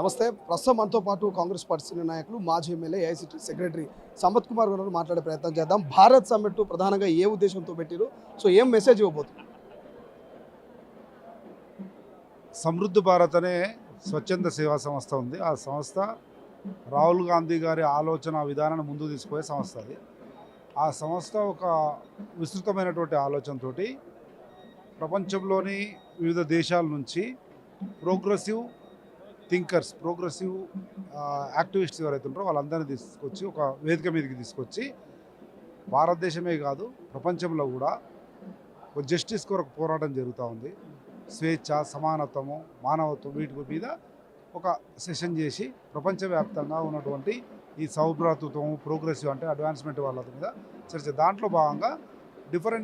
నమస్తే. ప్రస్తుతం మనతో పాటు కాంగ్రెస్ పార్టీ సీనియర్ నాయకులు మాజీ MLA AICTE secretary Sampath Kumar గారు మాట్లాడే ప్రయత్నం చేద్దాం. భారత్ సమ్మిట్ ప్రధానంగా ఏ ఉద్దేశంతో పెట్టారు, సో ఏం మెసేజ్ ఇవ్వబోతున్నారు? సమృద్ధ భారత్ అనే స్వచ్ఛంద సేవా సంస్థ ఉంది. ఆ సంస్థ రాహుల్ గాంధీ గారి ఆలోచన విధానాన్ని ముందుకు తీసుకుపోయే సంస్థ అది. ఆ సంస్థ ఒక విస్తృతమైనటువంటి ఆలోచనతో ప్రపంచంలోని వివిధ దేశాల నుంచి ప్రోగ్రెసివ్ థింకర్స్, ప్రోగ్రెసివ్ యాక్టివిస్ట్స్ ఎవరైతే ఉంటారో వాళ్ళందరినీ తీసుకొచ్చి ఒక వేదిక మీదకి తీసుకొచ్చి భారతదేశమే కాదు ప్రపంచంలో కూడా ఒక జస్టిస్ కొరకు పోరాటం జరుగుతూ ఉంది. స్వేచ్ఛ, సమానత్వము, మానవత్వం వీటి మీద ఒక సెషన్ చేసి ప్రపంచవ్యాప్తంగా ఉన్నటువంటి ఈ సౌభ్రాతృత్వం, ప్రోగ్రెసివ్ అంటే అడ్వాన్స్మెంట్ వాళ్ళ మీద చర్చ. దాంట్లో భాగంగా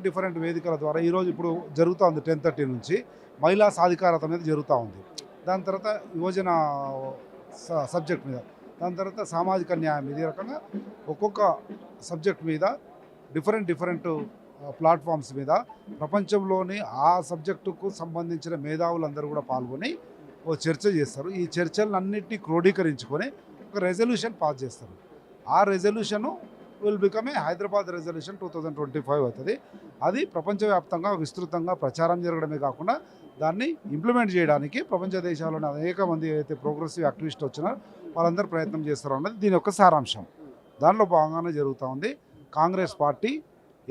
డిఫరెంట్ వేదికల ద్వారా ఈరోజు ఇప్పుడు జరుగుతూ ఉంది 10:30 నుంచి మహిళా సాధికారత మీద జరుగుతూ ఉంది. దాని తర్వాత యువజన సబ్జెక్ట్ మీద, దాని తర్వాత సామాజిక న్యాయం మీద, ఈ రకంగా ఒక్కొక్క సబ్జెక్ట్ మీద డిఫరెంట్ ప్లాట్ఫామ్స్ మీద ప్రపంచంలోని ఆ సబ్జెక్టుకు సంబంధించిన మేధావులందరూ కూడా పాల్గొని ఓ చర్చ చేస్తారు. ఈ చర్చలన్నింటినీ క్రోడీకరించుకొని ఒక రెజల్యూషన్ పాస్ చేస్తారు. ఆ resolution will become a Hyderabad resolution 2025 అవుతుంది. అది ప్రపంచవ్యాప్తంగా విస్తృతంగా ప్రచారం జరగడమే కాకుండా దాన్ని ఇంప్లిమెంట్ చేయడానికి ప్రపంచ దేశాల్లోని అనేక మంది అయితే ప్రోగ్రెసివ్ యాక్టివిస్ట్ వచ్చినారో వాళ్ళందరూ ప్రయత్నం చేస్తారో అన్నది దీని యొక్క సారాంశం. దానిలో భాగంగానే జరుగుతూ ఉంది. కాంగ్రెస్ పార్టీ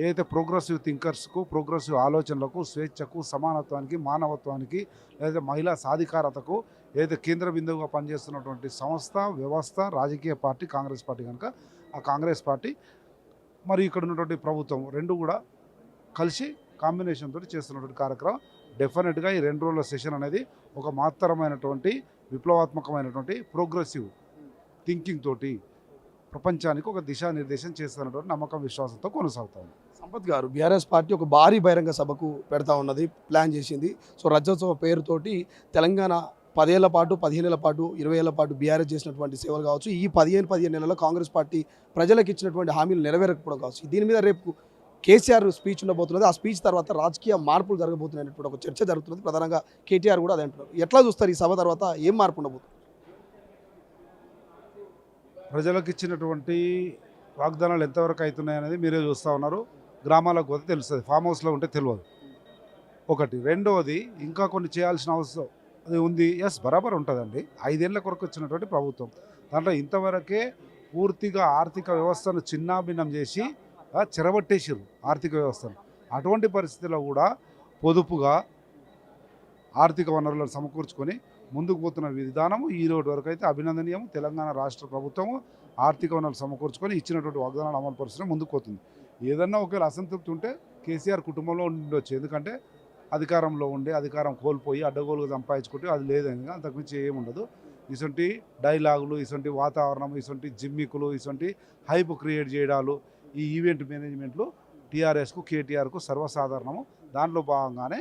ఏదైతే ప్రోగ్రెసివ్ థింకర్స్కు, ప్రోగ్రెసివ్ ఆలోచనలకు, స్వేచ్ఛకు, సమానత్వానికి, మానవత్వానికి, లేదా మహిళా సాధికారతకు ఏదైతే కేంద్ర బిందువుగా పనిచేస్తున్నటువంటి సంస్థ, వ్యవస్థ, రాజకీయ పార్టీ కాంగ్రెస్ పార్టీ కనుక ఆ కాంగ్రెస్ పార్టీ మరి ఇక్కడ ఉన్నటువంటి ప్రభుత్వం రెండు కూడా కలిసి కాంబినేషన్ తోటి చేస్తున్నటువంటి కార్యక్రమం. డెఫినెట్గా ఈ 2 రోజుల సెషన్ అనేది ఒక మహత్తరమైనటువంటి విప్లవాత్మకమైనటువంటి ప్రోగ్రెసివ్ థింకింగ్ తోటి ప్రపంచానికి ఒక దిశానిర్దేశం చేస్తున్నటువంటి నమ్మకం, విశ్వాసంతో కొనసాగుతాం. సంపత్ గారు, బీఆర్ఎస్ పార్టీ ఒక భారీ బహిరంగ సభకు పెడతా ఉన్నది, ప్లాన్ చేసింది. సో రజోత్సవ పేరుతోటి తెలంగాణ 10 ఏళ్ల పాటు, 15 ఏళ్ల పాటు, 20 ఏళ్ల పాటు బీఆర్ఎస్ చేసినటువంటి సేవలు కావచ్చు, ఈ 15 నెలల్లో కాంగ్రెస్ పార్టీ ప్రజలకు ఇచ్చినటువంటి హామీలు నెరవేరకపోవడం కావచ్చు, దీని మీద రేపు కేసీఆర్ స్పీచ్ ఉండబోతున్నది. ఆ స్పీచ్ తర్వాత రాజకీయ మార్పులు జరగబోతున్నాయనేటువంటి ఒక చర్చ జరుగుతున్నది. ప్రధానంగా కేటీఆర్ కూడా అదే అంటున్నారు. ఎట్లా చూస్తారు ఈ సభ తర్వాత ఏం మార్పు ఉండబోతుంది? ప్రజలకు ఇచ్చినటువంటి వాగ్దానాలు ఎంతవరకు అవుతున్నాయనేది మీరే చూస్తూ ఉన్నారు. గ్రామాలకు పోతే తెలుస్తుంది, ఫామ్ హౌస్లో ఉంటే తెలియదు. ఒకటి. రెండవది, ఇంకా కొన్ని చేయాల్సిన అవసరం అది ఉంది. ఎస్, బరాబర్ ఉంటుందండి. 5 ఏళ్ల కొరకు వచ్చినటువంటి ప్రభుత్వం, దాంట్లో ఇంతవరకే పూర్తిగా ఆర్థిక వ్యవస్థను చిన్నాభిన్నం చేసి చెరబట్టేసారు ఆర్థిక వ్యవస్థను. అటువంటి పరిస్థితుల్లో కూడా పొదుపుగా ఆర్థిక వనరులను సమకూర్చుకొని ముందుకు పోతున్న విధానము ఈ రోజు వరకు అయితే అభినందనీయం. తెలంగాణ రాష్ట్ర ప్రభుత్వము ఆర్థిక వనరులు సమకూర్చుకొని ఇచ్చినటువంటి వాగ్దానాలు అమలు పరిస్థితి ముందుకు పోతుంది. ఏదన్నా ఒకవేళ అసంతృప్తి ఉంటే కేసీఆర్ కుటుంబంలో ఉండొచ్చు, ఎందుకంటే అధికారంలో ఉండి అధికారం కోల్పోయి అడ్డగోలుగా సంపాదించుకుంటే అది లేదని అంతకుమించి ఏముండదు. ఇటువంటి డైలాగులు, ఇటువంటి వాతావరణం, ఇటువంటి జిమ్మికులు, ఇటువంటి హైప్ క్రియేట్ చేయడాలు, ఈ ఈవెంట్ మేనేజ్మెంట్లు టీఆర్ఎస్కు, కేటీఆర్కు సర్వసాధారణము. దాంట్లో భాగంగానే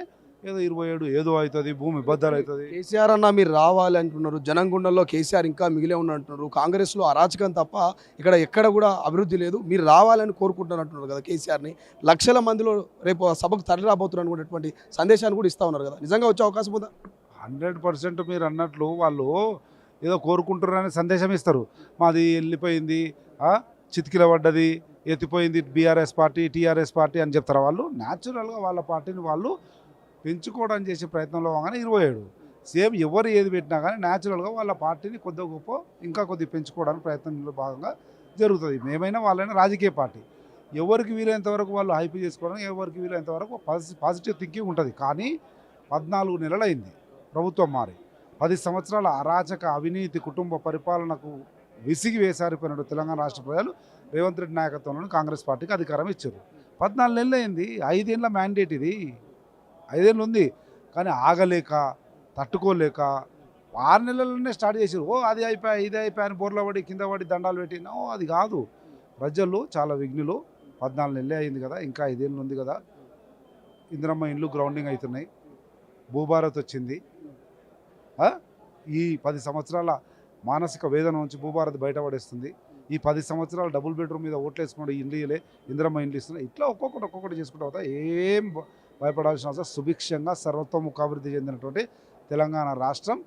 ఏదో 27 ఏదో అవుతుంది, భూమి బద్దలు అవుతుంది. కేసీఆర్ అన్న మీరు రావాలి అంటున్నారు, జనం గుండెల్లో కేసీఆర్ ఇంకా మిగిలే ఉన్నట్టున్నారు. కాంగ్రెస్లో అరాచకం తప్ప ఎక్కడ కూడా అభివృద్ధి లేదు, మీరు రావాలని కోరుకుంటున్నారు అంటున్నారు కదా కేసీఆర్ని. లక్షల మందిలో రేపు సభకు తరలి రాబోతున్నారు అనేటువంటి సందేశాన్ని కూడా ఇస్తూ ఉన్నారు కదా, నిజంగా వచ్చే అవకాశం ఉందా? 100% మీరు అన్నట్లు వాళ్ళు ఏదో కోరుకుంటున్నారని సందేశం ఇస్తారు. మాది వెళ్ళిపోయింది, చితికిల పడ్డది, ఎత్తిపోయింది బీఆర్ఎస్ పార్టీ, టీఆర్ఎస్ పార్టీ అని చెప్తారు. వాళ్ళు న్యాచురల్గా వాళ్ళ పార్టీని వాళ్ళు పెంచుకోవడానికి చేసే ప్రయత్నంలో కానీ 27 సేమ్ ఎవరు ఏది పెట్టినా కానీ న్యాచురల్గా వాళ్ళ పార్టీని కొద్దిగా గొప్ప ఇంకా కొద్దిగా పెంచుకోవడానికి ప్రయత్నంలో భాగంగా జరుగుతుంది. మేమైనా వాళ్ళైనా రాజకీయ పార్టీ, ఎవరికి వీలైనంత వరకు వాళ్ళు హైప్ చేసుకోవడానికి, ఎవరికి వీలైనంత వరకు పాజిటివ్ థింకింగ్ ఉంటుంది. కానీ 14 నెలలు అయింది ప్రభుత్వం మారి. 10 సంవత్సరాల అరాచక అవినీతి కుటుంబ పరిపాలనకు విసిగి వేసారిపోయినట్టు తెలంగాణ రాష్ట్ర ప్రజలు రేవంత్ రెడ్డి నాయకత్వంలోని కాంగ్రెస్ పార్టీకి అధికారం ఇచ్చారు. 14 నెలలు అయింది. 5 ఏళ్ల మ్యాండేట్ ఇది, 5 ఏళ్ళు ఉంది. కానీ ఆగలేక, తట్టుకోలేక 6 నెలల్లోనే స్టార్ట్ చేశారు. అది అయిపోయా, ఇది అయిపోయా అని బోర్ల పడి కింద పడి దండాలు పెట్టినా అది కాదు. ప్రజలు చాలా విఘ్నులు. 14 నెలలే అయింది కదా, ఇంకా 5 ఏళ్ళు ఉంది కదా. ఇందిరమ్మ ఇండ్లు గ్రౌండింగ్ అవుతున్నాయి, భూభారత్ వచ్చింది. ఈ 10 సంవత్సరాల మానసిక వేదన నుంచి భూభారత్ బయటపడేస్తుంది. ఈ 10 సంవత్సరాలు డబుల్ బెడ్రూమ్ మీద ఓట్లు వేసుకున్నాడు, ఇండ్లు ఇందిరమ్మ ఇండ్లు ఇస్తున్నాయి. ఇట్లా ఒక్కొక్కటి చేసుకుంటూ అవుతా ఏం భయపడాల్సిన అవసరం. సుభిక్షంగా సర్వతోముఖాభివృద్ధి చెందినటువంటి తెలంగాణ రాష్ట్రం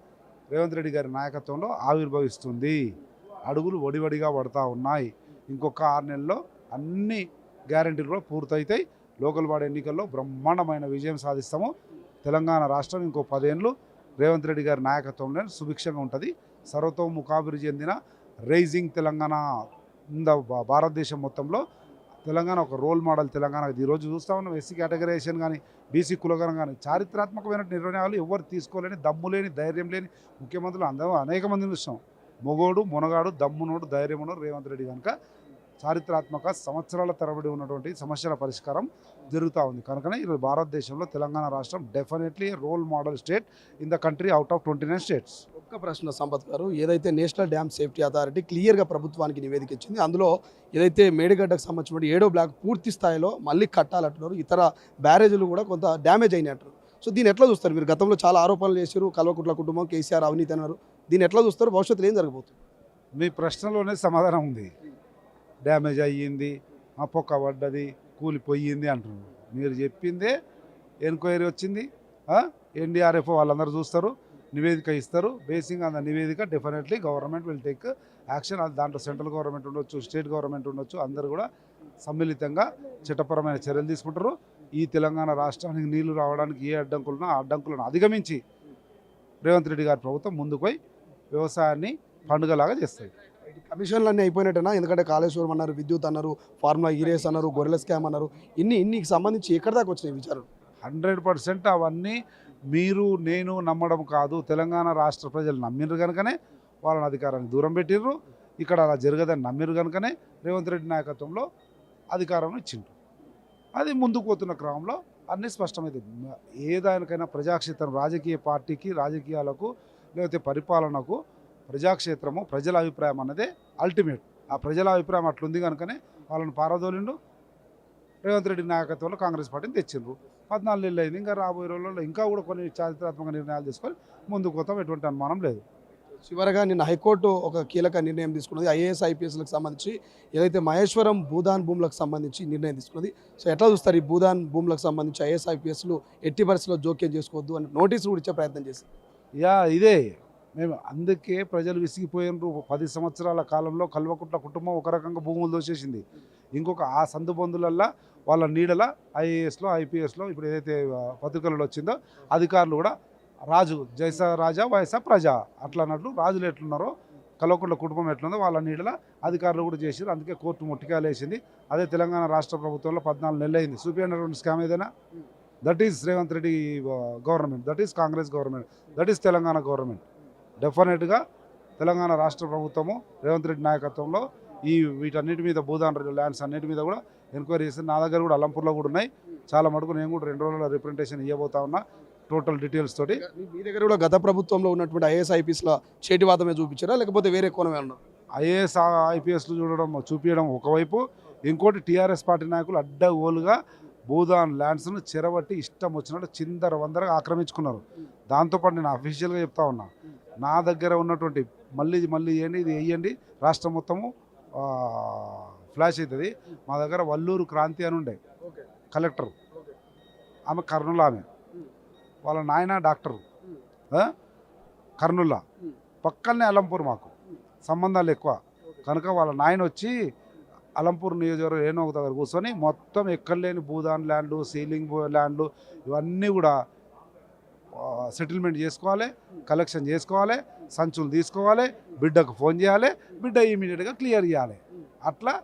రేవంత్ రెడ్డి గారి నాయకత్వంలో ఆవిర్భవిస్తుంది. అడుగులు వడివడిగా పడతా ఉన్నాయి. ఇంకొక 6 నెలల్లో అన్ని గ్యారెంటీలు కూడా పూర్తవుతాయి. లోకల్ బాడీ ఎన్నికల్లో బ్రహ్మాండమైన విజయం సాధిస్తాము. తెలంగాణ రాష్ట్రం ఇంకో 10 ఏళ్ళు రేవంత్ రెడ్డి గారి నాయకత్వంలో సుభిక్షంగా ఉంటుంది. సర్వతోముఖాభివృద్ధి చెందిన రైజింగ్ తెలంగాణ భారతదేశం మొత్తంలో తెలంగాణ ఒక రోల్ మోడల్. తెలంగాణ ఈరోజు చూస్తూ ఉన్నాం, ఎస్సీ కేటగరైజేషన్ కానీ బీసీ కులగరం కానీ చారిత్రాత్మకమైన నిర్ణయాలు ఎవరు తీసుకోలేని, దమ్ము లేని, ధైర్యం లేని ముఖ్యమంత్రులు అందరూ అనేక మందిని చూస్తాం. మొగోడు మునగాడు దమ్మునోడు ధైర్యమునోడు రేవంత్ రెడ్డి కనుక చారిత్రాత్మక సంవత్సరాల తరబడి ఉన్నటువంటి సమస్యల పరిష్కారం జరుగుతూ ఉంది. కనుకనే ఈరోజు భారతదేశంలో తెలంగాణ రాష్ట్రం definitely role model state in the country out of 29 states. ఒక్క ప్రశ్న సంపత్ గారు, ఏదైతే నేషనల్ డ్యామ్ సేఫ్టీ అథారిటీ క్లియర్గా ప్రభుత్వానికి నివేదిక ఇచ్చింది, అందులో ఏదైతే మేడిగడ్డకు సంబంధించిన 7వ బ్లాక్ పూర్తి స్థాయిలో మళ్ళీ కట్టాలంటున్నారు, ఇతర బ్యారేజీలు కూడా కొంత డ్యామేజ్ అయినట్టు. సో దీన్ని ఎట్లా చూస్తారు మీరు? గతంలో చాలా ఆరోపణలు చేశారు, కల్వకుట్ల కుటుంబం, కేసీఆర్ అవినీతి అన్నారు. దీన్ని ఎట్లా చూస్తారు? భవిష్యత్తులో ఏం జరగబోతుంది? మీ ప్రశ్నలోనే సమాధానం ఉంది. డ్యామేజ్ అయ్యింది, పొక్క పడ్డది, కూలిపోయింది అంటున్నారు. మీరు చెప్పిందే ఎంక్వైరీ వచ్చింది, ఎన్డీఆర్ఎఫ్ వాళ్ళందరూ చూస్తారు, నివేదిక ఇస్తారు. బేసింగ్ ఆన్ ద నివేదిక definitely government will take action. అది దాంట్లో సెంట్రల్ గవర్నమెంట్ ఉండొచ్చు, స్టేట్ గవర్నమెంట్ ఉండొచ్చు, అందరూ కూడా సమ్మిళితంగా చట్టపరమైన చర్యలు తీసుకుంటారు. ఈ తెలంగాణ రాష్ట్రానికి నీళ్లు రావడానికి ఏ అడ్డంకులున్నా ఆ అడ్డంకులను అధిగమించి రేవంత్ రెడ్డి గారి ప్రభుత్వం ముందుకు పోయి వ్యవసాయాన్ని పండుగలాగా చేస్తుంది. కమిషన్లు అన్నీ అయిపోయినట్టేనా? ఎందుకంటే కాళేశ్వరం అన్నారు, విద్యుత్ అన్నారు, ఫార్ములా ఈరేస్ అన్నారు, గొర్రెల స్కామ్ అన్నారు, ఇన్నికి సంబంధించి ఎక్కడి దాకా వచ్చినాయి విచారణ? 100% అవన్నీ మీరు నేను నమ్మడం కాదు. తెలంగాణ రాష్ట్ర ప్రజలు నమ్మిరు కనుకనే వాళ్ళని అధికారాన్ని దూరం పెట్టిర్రు. ఇక్కడ అలా జరగదని నమ్మిరు కనుకనే రేవంత్ రెడ్డి నాయకత్వంలో అధికారం ఇచ్చిండ్రు. అది ముందుకు పోతున్న క్రమంలో అన్నీ స్పష్టమైంది. ఏదానికైనా ప్రజాక్షేత్రం, రాజకీయ పార్టీకి, రాజకీయాలకు లేకపోతే పరిపాలనకు ప్రజాక్షేత్రము, ప్రజల అభిప్రాయం అన్నదే అల్టిమేట్. ఆ ప్రజల అభిప్రాయం అట్లుంది కనుకనే వాళ్ళని పారదోలిండు. రేవంత్ రెడ్డి నాయకత్వంలో కాంగ్రెస్ పార్టీని తెచ్చిండ్రు. 14 నెలలు అయింది. ఇంకా రాబోయే రోజుల్లో ఇంకా కూడా కొన్ని చారిత్రాత్మక నిర్ణయాలు తీసుకొని ముందుకు పోతాం, ఎటువంటి అనుమానం లేదు. చివరగా నిన్న హైకోర్టు ఒక కీలక నిర్ణయం తీసుకున్నది. ఐఏఎస్ ఐపీఎస్లకు సంబంధించి ఏదైతే మహేశ్వరం భూదాన్ భూములకు సంబంధించి నిర్ణయం తీసుకున్నది. సో ఎట్లా చూస్తారు? ఈ భూదాన్ భూములకు సంబంధించి ఐఏఎస్ ఐపీఎస్లు ఎట్టి పరిస్థితుల్లో జోక్యం చేసుకోవద్దు అని నోటీసులు కూడా ఇచ్చే ప్రయత్నం చేసి ఇదే మేము అందుకే ప్రజలు విసిగిపోయినరు. 10 సంవత్సరాల కాలంలో కల్వకుట్ల కుటుంబం ఒక రకంగా భూములు దోచేసింది. ఇంకొక ఆ సందు బంధులల్లా వాళ్ళ నీడల ఐఏఎస్లో ఐపీఎస్లో ఇప్పుడు ఏదైతే పత్రికలలో వచ్చిందో అధికారులు కూడా రాజు జైసా రాజా వయసా ప్రజా అట్లా అన్నట్లు రాజులు ఎట్లున్నారో కల్వకుట్ల కుటుంబం ఎట్లుందో వాళ్ళ నీడల అధికారులు కూడా చేసారు. అందుకే కోర్టు ముట్టికాయలు వేసింది. అదే తెలంగాణ రాష్ట్ర ప్రభుత్వంలో 14 నెలలు అయింది. చూపించినటువంటి స్కామ్ ఏదైనా that is Revanth Reddy government, that is Congress government, that is Telangana government. డెఫినెట్గా తెలంగాణ రాష్ట్ర ప్రభుత్వము రేవంత్ రెడ్డి నాయకత్వంలో వీటన్నిటి మీద భూదాన్ ల్యాండ్స్ అన్నిటి మీద కూడా ఎంక్వైరీ చేసి నా దగ్గర కూడా అలంపూర్లో కూడా ఉన్నాయి. చాలా మటుకు నేను కూడా 2 రోజుల రిప్రజెంటేషన్ ఇవ్వబోతా ఉన్నా టోటల్ డీటెయిల్స్ తోటి. మీ దగ్గర కూడా గత ప్రభుత్వంలో ఉన్నటువంటి ఐఏఎస్ ఐపీఎస్ల చేటివాదమే చూపించారా, లేకపోతే వేరే కోణమే అన్నారు? ఐఏఎస్ ఐపీఎస్లు చూపించడం ఒకవైపు, ఇంకోటి టీఆర్ఎస్ పార్టీ నాయకులు అడ్డగోలుగా భూదాన్ ల్యాండ్స్ను చెరబట్టి ఇష్టం వచ్చినట్టు చిందర వందరగా ఆక్రమించుకున్నారు. దాంతోపాటు నేను అఫీషియల్గా చెప్తా ఉన్నా, నా దగ్గర ఉన్నటువంటి మళ్ళీ వేయండి, ఇది వేయండి, రాష్ట్రం మొత్తము ఫ్లాష్ అవుతుంది. మా దగ్గర వల్లూరు క్రాంతి అని ఉండే కలెక్టర్, ఆమె కర్నూలు, ఆమె వాళ్ళ నాయన డాక్టరు, కర్నూలు పక్కనే అలంపూర్, మాకు సంబంధాలు ఎక్కువ కనుక వాళ్ళ నాయన వచ్చి అలంపూర్ నియోజకవర్గం ఏనో ఒక దగ్గర కూర్చొని మొత్తం ఎక్కడ లేని భూదాన్ ల్యాండ్లు, సీలింగ్ ల్యాండ్లు ఇవన్నీ కూడా సెటిల్మెంట్ చేసుకోవాలి, కలెక్షన్ చేసుకోవాలి, సంచులు తీసుకోవాలి, బిడ్డకు ఫోన్ చేయాలి, బిడ్డ ఇమీడియట్గా క్లియర్ చేయాలి. అట్లా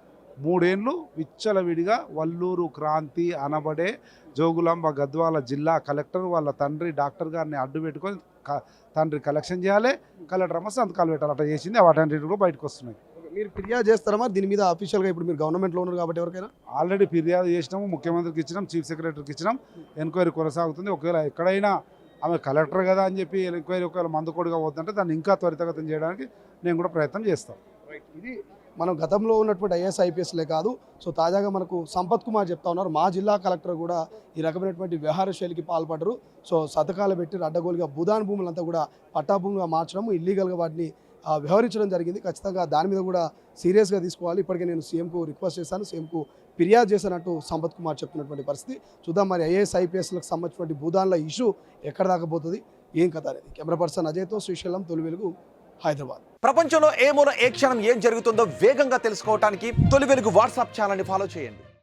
3 ఏళ్ళు విచ్చలవిడిగా వల్లూరు క్రాంతి అనబడే జోగులాంబ గద్వాల జిల్లా కలెక్టర్ వాళ్ళ తండ్రి డాక్టర్ గారిని అడ్డు పెట్టుకొని తండ్రి కలెక్షన్ చేయాలి, కలెక్టర్ అమ్మ సంతకాలు పెట్టాలి. అట్లా చేసింది. వాటన్నిటి కూడా బయటకు వస్తున్నాయి. మీరు ఫిర్యాదు చేస్తారమ్మా దీని మీద అఫీషియల్గా? ఇప్పుడు మీరు గవర్నమెంట్లో ఉన్నారు కాబట్టి ఎవరికైనా ఆల్రెడీ ఫిర్యాదు చేసినాము, ముఖ్యమంత్రికి ఇచ్చినాం, చీఫ్ సెక్రటరీకి ఇచ్చినాం. ఎంక్వైరీ కొనసాగుతుంది. ఒకవేళ ఎక్కడైనా ఆమె కలెక్టర్ కదా అని చెప్పి ఎంక్వైరీ ఒకవేళ మందుకోడిగా పోతుంటే దాన్ని ఇంకా త్వరితగతం చేయడానికి నేను కూడా ప్రయత్నం చేస్తాను. ఇది మనం గతంలో ఉన్నటువంటి ఐఏఎస్ ఐపీఎస్లే కాదు. సో తాజాగా మనకు సంపత్ కుమార్ చెప్తా ఉన్నారు, మా జిల్లా కలెక్టర్ కూడా ఈ రకమైనటువంటి వ్యవహార శైలికి పాల్పడరు. సో శతకాలు పెట్టి అడ్డగోలుగా భూదాన్ భూములంతా కూడా పట్టా భూములుగా మార్చడం, ఇల్లీగల్గా వాటిని వ్యవహరించడం జరిగింది. ఖచ్చితంగా దాని మీద కూడా సీరియస్గా తీసుకోవాలి. ఇప్పటికే నేను సీఎంకు రిక్వెస్ట్ చేశాను, సీఎంకు ఫిర్యాదు చేశానంటూ సంపత్ కుమార్ చెప్తున్నటువంటి పరిస్థితి. చూద్దాం మరి ఐఏఎస్ ఐపీఎస్లకు సంబంధించినటువంటి భూదాన్ల ఇష్యూ ఎక్కడ దాకా పోతుంది. ఏం కథ అనేది. కెమెరా పర్సన్ అజయ్తో శ్రీశైలం, తొలి వెలుగు, హైదరాబాద్. ప్రపంచంలో ఏ మూల ఏ క్షణం ఏం జరుగుతుందో వేగంగా తెలుసుకోవడానికి తొలి వెలుగు వాట్సాప్ ఛానల్ని ఫాలో చేయండి.